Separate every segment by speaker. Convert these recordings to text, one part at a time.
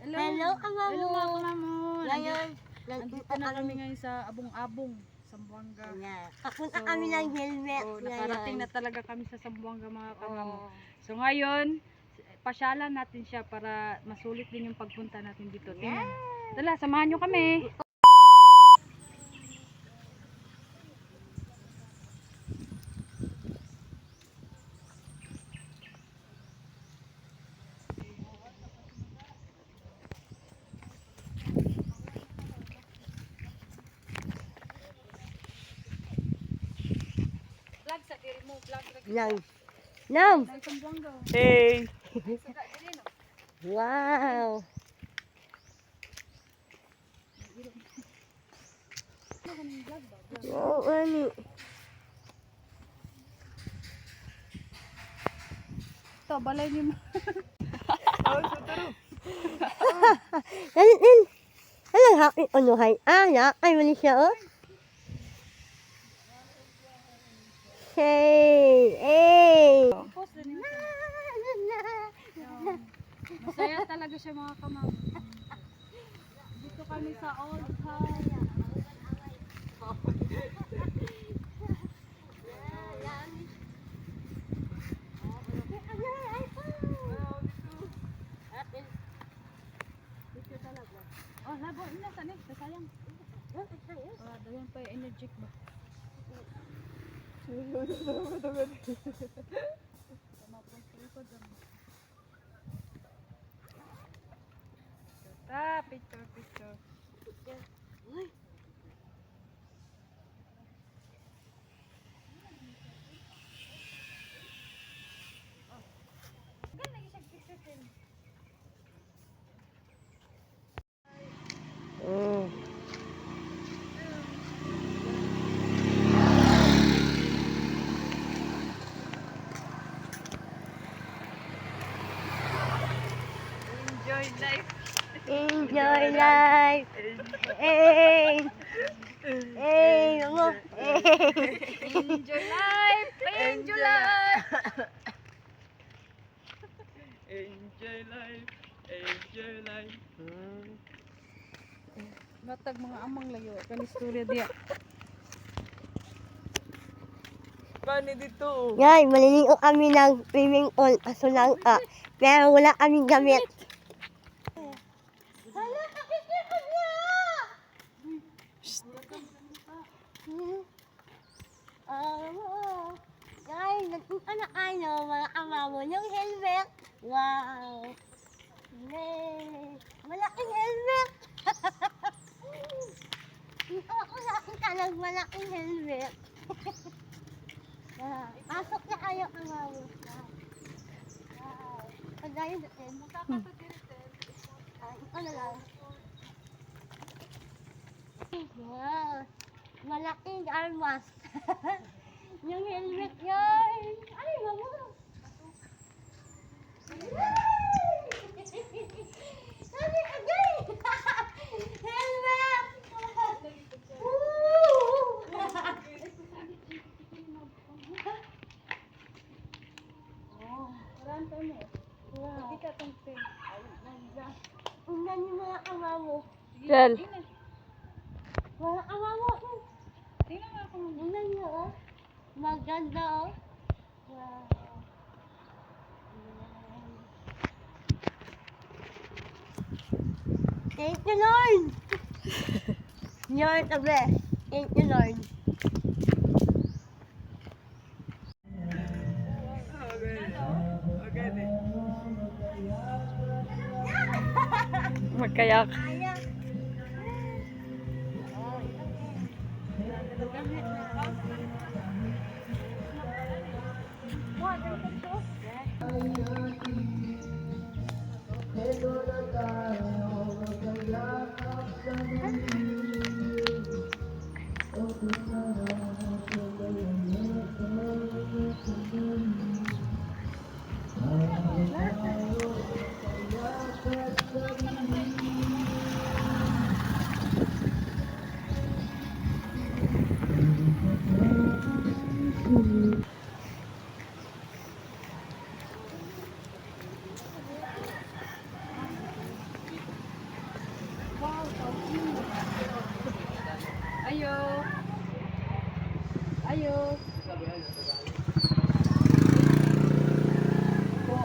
Speaker 1: Hello, Ama
Speaker 2: Hello,
Speaker 1: mo.
Speaker 2: mga kamamon.
Speaker 1: Ngayon,
Speaker 2: Nandito na kami ngayon sa Abong-Abong, Zamboanga.
Speaker 1: Papunta kami ng helmet.
Speaker 2: Nakarating na talaga kami sa Zamboanga, mga kamamon.
Speaker 1: Oh.
Speaker 2: So ngayon, pasyalan natin siya para masulit din yung pagpunta natin dito. Tingnan. Tala, samahan nyo kami. Vlog sa diri mo, vlog lagi.
Speaker 1: Nam. Nam.
Speaker 2: Sa Zamboanga.
Speaker 1: Hey.
Speaker 2: Sada diri no.
Speaker 1: Wow. Oo, ani.
Speaker 2: Ito, balay niyo mo.
Speaker 1: Yan. Alang happy unuhay. Ya, kay Malaysia oh. Hey.
Speaker 2: Post din yun. Masaya talaga siya, mga kamamon. Dito kami sa Old Town. Dito talaga. Oh, labo ina sa next, sayang. Dayan pa yung energetic ba? Picture.
Speaker 1: Mm.
Speaker 2: Enjoy life.
Speaker 1: Enjoy life. Hey. Hey, mo.
Speaker 2: Enjoy life. Enjoy life.
Speaker 3: Enjoy life.
Speaker 2: Matag mga amang layo. Kanistorya diya.
Speaker 3: Paano dito?
Speaker 1: Yan, maliligo kami ng swimming pool kaso lang pero wala kaming gamit. Hala, nakikipag niya! Guys, nagpunta na kayo, mga kamamo, yung helmet. Wow! Yay! Malaking helmet! Dito ako nakita ng malaking helmet. Pasok na kayo, kamamo. Wow! Pagdayo natin. Ito na lang. Wow! Malaking armas. Yung helmet yun. Ay, mamo! Sabi agay! Helmet! Woo!
Speaker 2: Parang tayo mo.
Speaker 1: Wow!
Speaker 2: Kita tong pen.
Speaker 1: Tingnan niyo mga kamamo.
Speaker 2: Del.
Speaker 1: Mga kamamo.
Speaker 2: Tingnan mo ako.
Speaker 1: Tingnan niyo oh. Maganda oh. Wow. Thank you, Lord. You're the best. Thank you, Lord.
Speaker 2: Magkayak.
Speaker 1: Kaya.
Speaker 2: Ayo. Ayo. Po,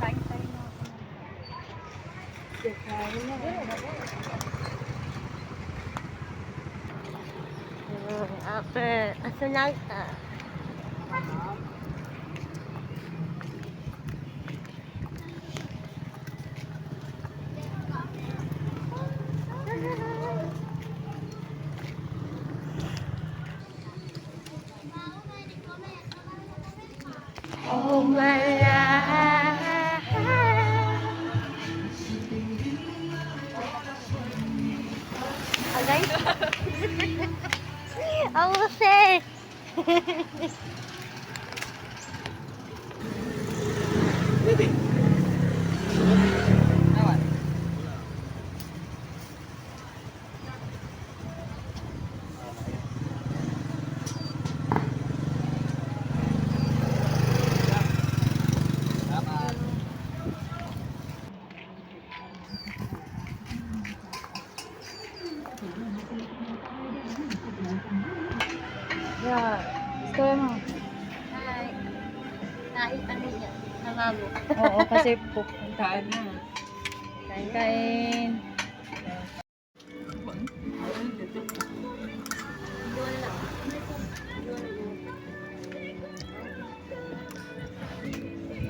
Speaker 2: kain tayo na.
Speaker 1: Apa? Asalagi. Oh my God. Okay? Ako kasi.
Speaker 2: Yeah. Gusto mo?
Speaker 1: Hi. Kain ano yan? Sama mo.
Speaker 2: Oo, kasi pupuntaan na. Kain.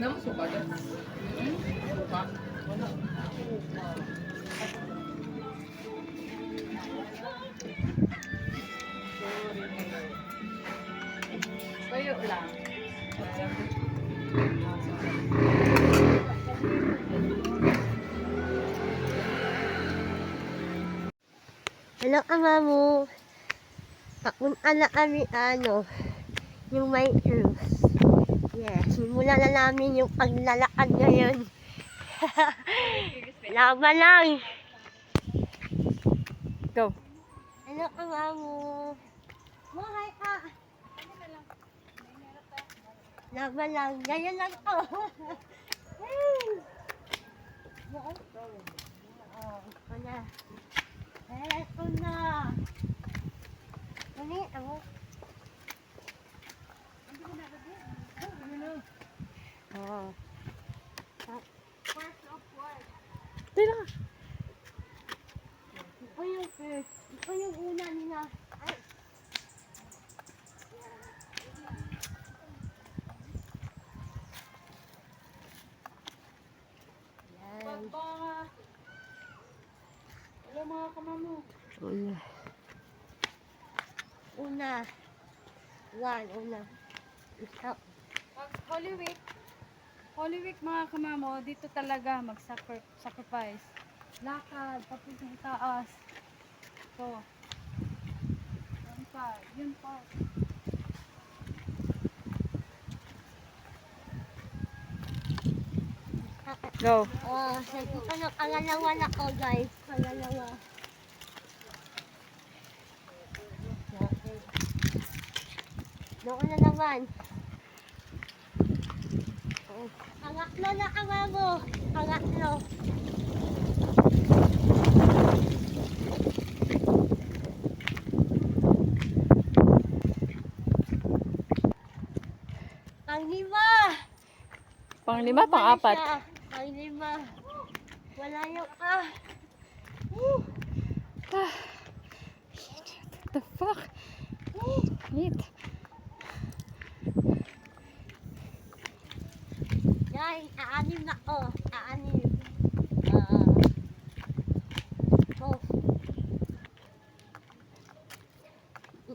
Speaker 3: Naman suka dyan. Suka. Wala.
Speaker 2: Tuyo lang.
Speaker 1: Hello, ama mo. Papunta na kami, yung may cruise. Yes, simulan na namin yung paglalakad ngayon. Laban lang.
Speaker 2: Go.
Speaker 1: Hello, ama mo. Buhay ka. Laban lang. Ganyan lang to. Ako na. Ako na. Ano ako? Oh.
Speaker 2: Tira.
Speaker 1: Ito yung first. Ito yung una nila. Ay. Yan.
Speaker 2: Hello mga kamamo.
Speaker 1: Una. Una. Una. Isa.
Speaker 2: Pag Holy Week mga kamamo, dito talaga mag-sacrifice. Lakad, papuntang taas. Ito. Yun pa. Go.
Speaker 1: Oh, sa dito na pangalawa na ko, guys. Pangalawa. Doon na naman. Oh, pangatlo na ama mo. Pangatlo. Panglima.
Speaker 2: Panglima, pang-apat.
Speaker 1: Panglima. Wala yung
Speaker 2: What the fuck? Neat.
Speaker 1: Guys, aanim na ko. Aanim. Oh.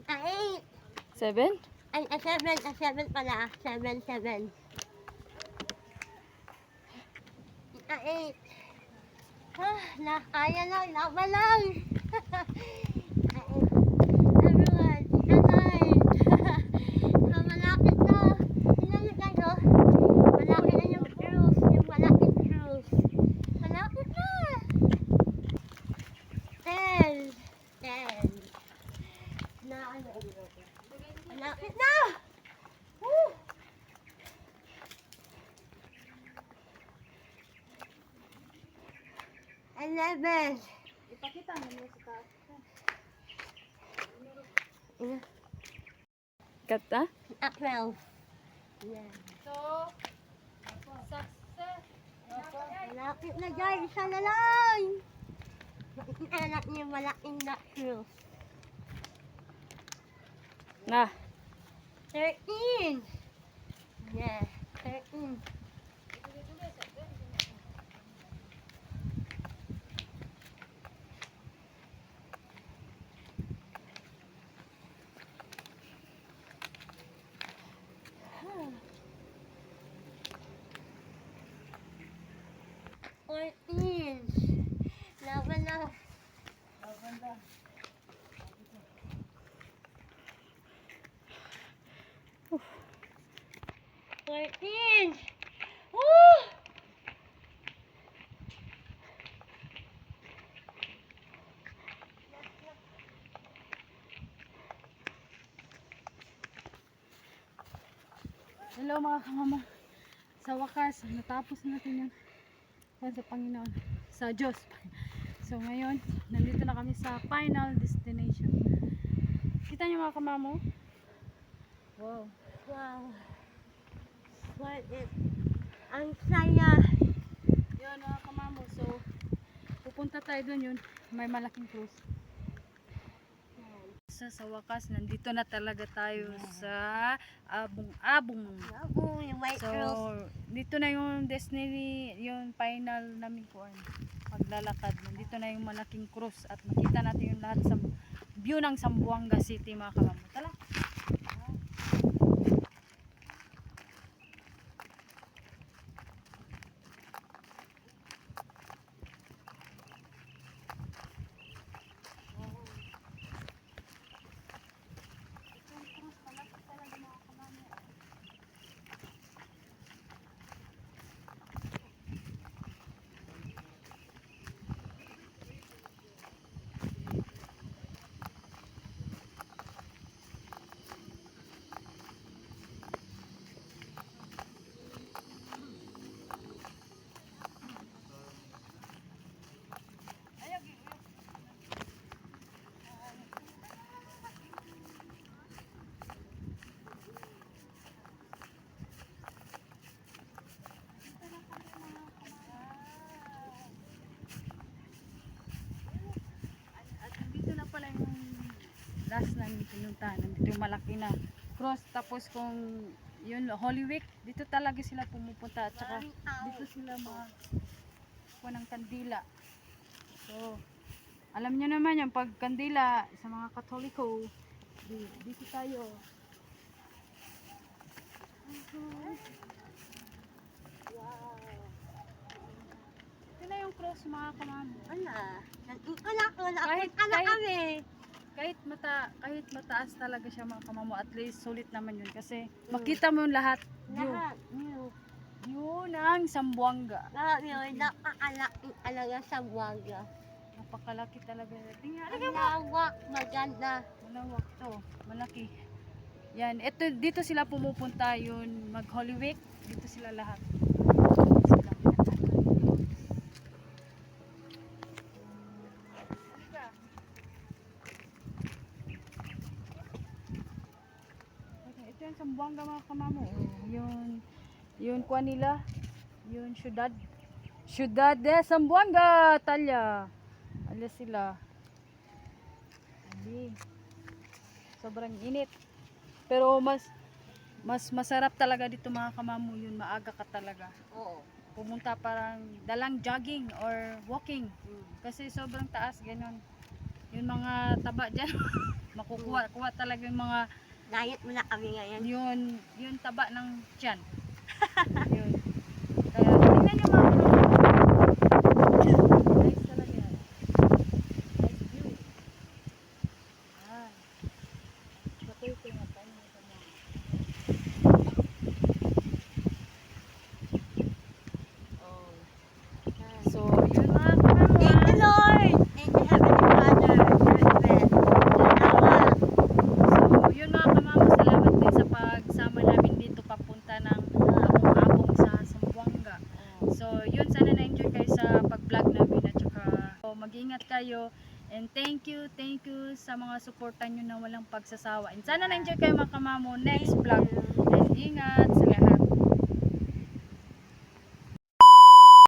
Speaker 1: 8.
Speaker 2: 7?
Speaker 1: Ay, 7 pala. 7. 8. Kaya lang, laban lang. Everyone, alive. Malapit na. Tingnan nyo kayo. Malapit na yung cruise. Yung malapit cruise. Malapit na. 10. Malapit na. Woo! 11.
Speaker 2: Pakita mo sa taas.
Speaker 1: Ina.
Speaker 2: Kata?
Speaker 1: At 12. Yeah.
Speaker 2: So, success.
Speaker 1: Malapit na guys, isa na lang. Anak niya malaking duck cruise.
Speaker 2: Na.
Speaker 1: 13. Yeah, 13. Laban na. 14. Woo!
Speaker 2: Hello mga kamama. Sa wakas, natapos natin yung sa Panginoon, sa Diyos. So ngayon, nandito na kami sa final destination. Kita niyo mga kamamo? Wow.
Speaker 1: Wow. What is... Ang saya.
Speaker 2: Yun mga kamamo. So, pupunta tayo dun yun. May malaking cruise. Sa wakas, nandito na talaga tayo sa Abong-Abong.
Speaker 1: Abong, yung white
Speaker 2: So,
Speaker 1: girls.
Speaker 2: dito na yung destiny, yung final namin ko. Maglalakad. Nandito na yung malaking cruise at makita natin yung lahat sa view ng Zamboanga City mga kamamo. Tala. Last namin pinuntahan. Nandito yung malaki na cross. Tapos kung yun, Holy Week, dito talaga sila pumupunta. At saka dito sila mga kuha ng kandila. So, alam nyo naman yung pag kandila sa mga Katoliko, dito tayo.
Speaker 1: Wow.
Speaker 2: Ito na yung cross mga kamamo.
Speaker 1: Ala. Nandito na ako.
Speaker 2: Kahit-
Speaker 1: Napunta na
Speaker 2: kahit-
Speaker 1: kami.
Speaker 2: Kahit mataas talaga siya mga kamamo, at least sulit naman yun kasi makita mo yung lahat.
Speaker 1: Lahat. View.
Speaker 2: Yun ang Zamboanga.
Speaker 1: Lahat yun. Napakalaking alaga sa Buwaga.
Speaker 2: Napakalaki talaga. Tingnan,
Speaker 1: Ang lawak. Maganda.
Speaker 2: malawak to. Malaki. Yan, ito dito sila pumupunta yun mag Holy Week. Dito sila lahat. Ito yung Zamboanga mga kamamo. Yun kuha nila. Yun Ciudad de Zamboanga, Talya. Alas sila. Ali. Sobrang init. Pero mas masarap talaga dito mga kamamo, yun maaga ka talaga.
Speaker 1: Oo.
Speaker 2: Pumunta parang dalang jogging or walking. Kasi sobrang taas ganun. Yung mga taba diyan kuha talaga yung mga
Speaker 1: Diet muna kami ngayon.
Speaker 2: yun taba ng tiyan. Yun. Kaya tingnan niyo mga kamamo. Nice talaga yan. Nice view. Patuloy ko na tayo. So, yun mga kamamo.
Speaker 1: Thank you, Lord. Thank you, Heavenly Father. Amen. Salamat.
Speaker 2: So, yun mga kamamo, salamat din sa pagsama namin dito papunta ng Abong-Abong mag-ingat kayo. And thank you sa mga suporta nyo na walang pagsasawa. And sana na-enjoy kayo mga kamamo next vlog. And ingat sa lahat.